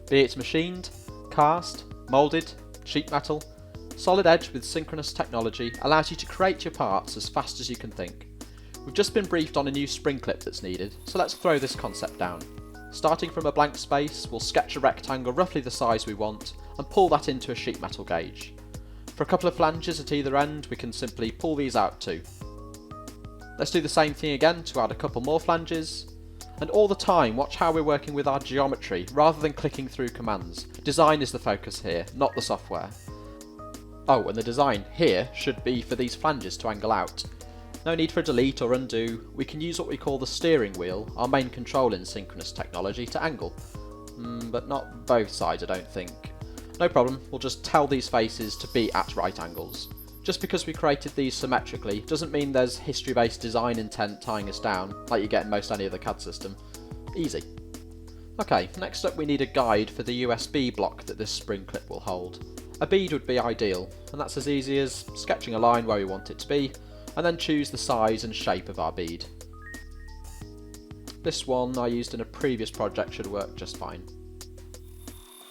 Be it machined, cast, moulded, sheet metal, Solid Edge with synchronous technology allows you to create your parts as fast as you can think. We've just been briefed on a new spring clip that's needed, so let's throw this concept down. Starting from a blank space, we'll sketch a rectangle roughly the size we want and pull that into a sheet metal gauge. For a couple of flanges at either end, we can simply pull these out too. Let's do the same thing again to add a couple more flanges. And all the time, watch how we're working with our geometry rather than clicking through commands. Design is the focus here, not the software. Oh, and the design here should be for these flanges to angle out. No need for a delete or undo. We can use what we call the steering wheel, our main control in synchronous technology, to angle. But not both sides, I don't think. No problem, we'll just tell these faces to be at right angles. Just because we created these symmetrically doesn't mean there's history-based design intent tying us down, like you get in most any other CAD system. Easy. Okay, next up we need a guide for the USB block that this spring clip will hold. A bead would be ideal, and that's as easy as sketching a line where we want it to be, and then choose the size and shape of our bead. This one I used in a previous project should work just fine.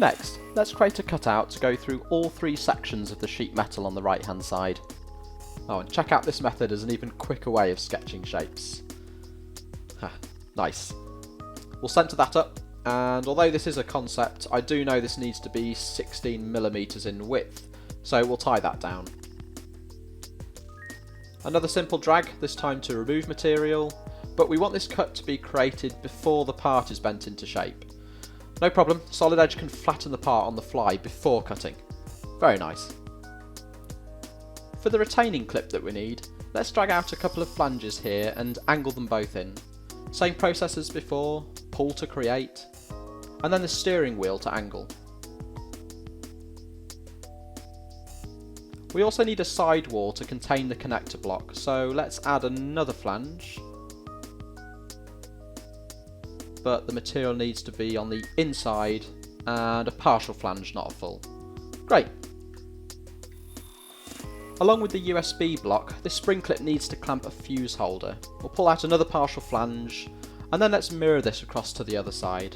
Next, let's create a cutout to go through all three sections of the sheet metal on the right hand side. Oh, and check out this method as an even quicker way of sketching shapes. Nice. We'll centre that up, and although this is a concept, I do know this needs to be 16mm in width, so we'll tie that down. Another simple drag, this time to remove material, but we want this cut to be created before the part is bent into shape. No problem, Solid Edge can flatten the part on the fly before cutting. Very nice. For the retaining clip that we need, let's drag out a couple of flanges here and angle them both in. Same process as before, pull to create, and then the steering wheel to angle. We also need a sidewall to contain the connector block, so let's add another flange. But the material needs to be on the inside and a partial flange, not a full. Great! Along with the USB block, this spring clip needs to clamp a fuse holder. We'll pull out another partial flange, and then let's mirror this across to the other side.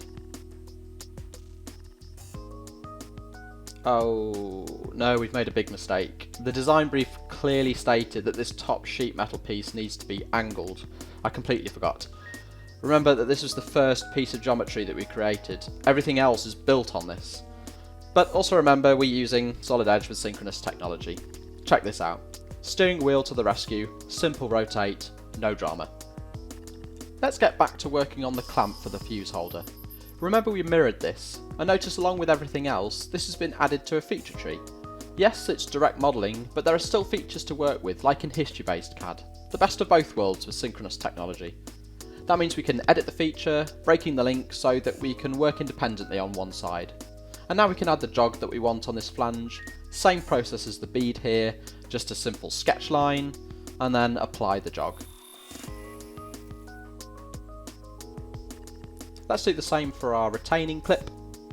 Oh no, we've made a big mistake. The design brief clearly stated that this top sheet metal piece needs to be angled. I completely forgot. Remember that this was the first piece of geometry that we created. Everything else is built on this. But also remember we're using Solid Edge with synchronous technology. Check this out. Steering wheel to the rescue, simple rotate, no drama. Let's get back to working on the clamp for the fuse holder. Remember we mirrored this, and notice along with everything else, this has been added to a feature tree. Yes, it's direct modelling, but there are still features to work with, like in history-based CAD. The best of both worlds with synchronous technology. That means we can edit the feature, breaking the link so that we can work independently on one side. And now we can add the jog that we want on this flange. Same process as the bead here, just a simple sketch line, and then apply the jog. Let's do the same for our retaining clip.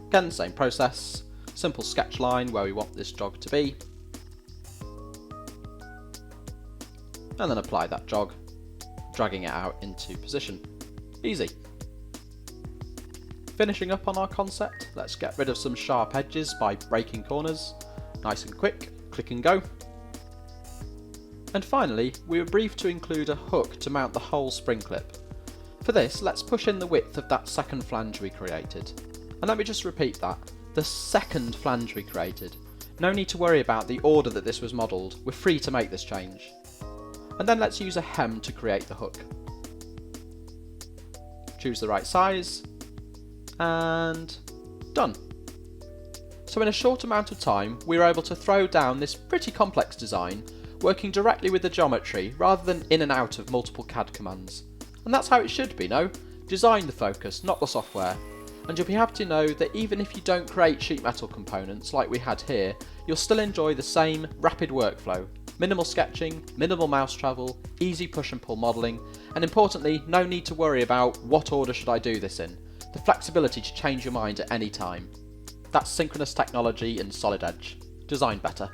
Again, same process, simple sketch line where we want this jog to be. And then apply that jog, dragging it out into position. Easy. Finishing up on our concept, let's get rid of some sharp edges by breaking corners. Nice and quick, click and go. And finally, we were briefed to include a hook to mount the whole spring clip. For this, let's push in the width of that second flange we created. And let me just repeat that, the second flange we created. No need to worry about the order that this was modelled, we're free to make this change. And then let's use a hem to create the hook. Choose the right size, and done. So in a short amount of time, we were able to throw down this pretty complex design, working directly with the geometry rather than in and out of multiple CAD commands. And that's how it should be, no? Design the focus, not the software. And you'll be happy to know that even if you don't create sheet metal components like we had here, you'll still enjoy the same rapid workflow. Minimal sketching, minimal mouse travel, easy push and pull modelling, and importantly, no need to worry about what order should I do this in. The flexibility to change your mind at any time. That's synchronous technology in Solid Edge. Design better.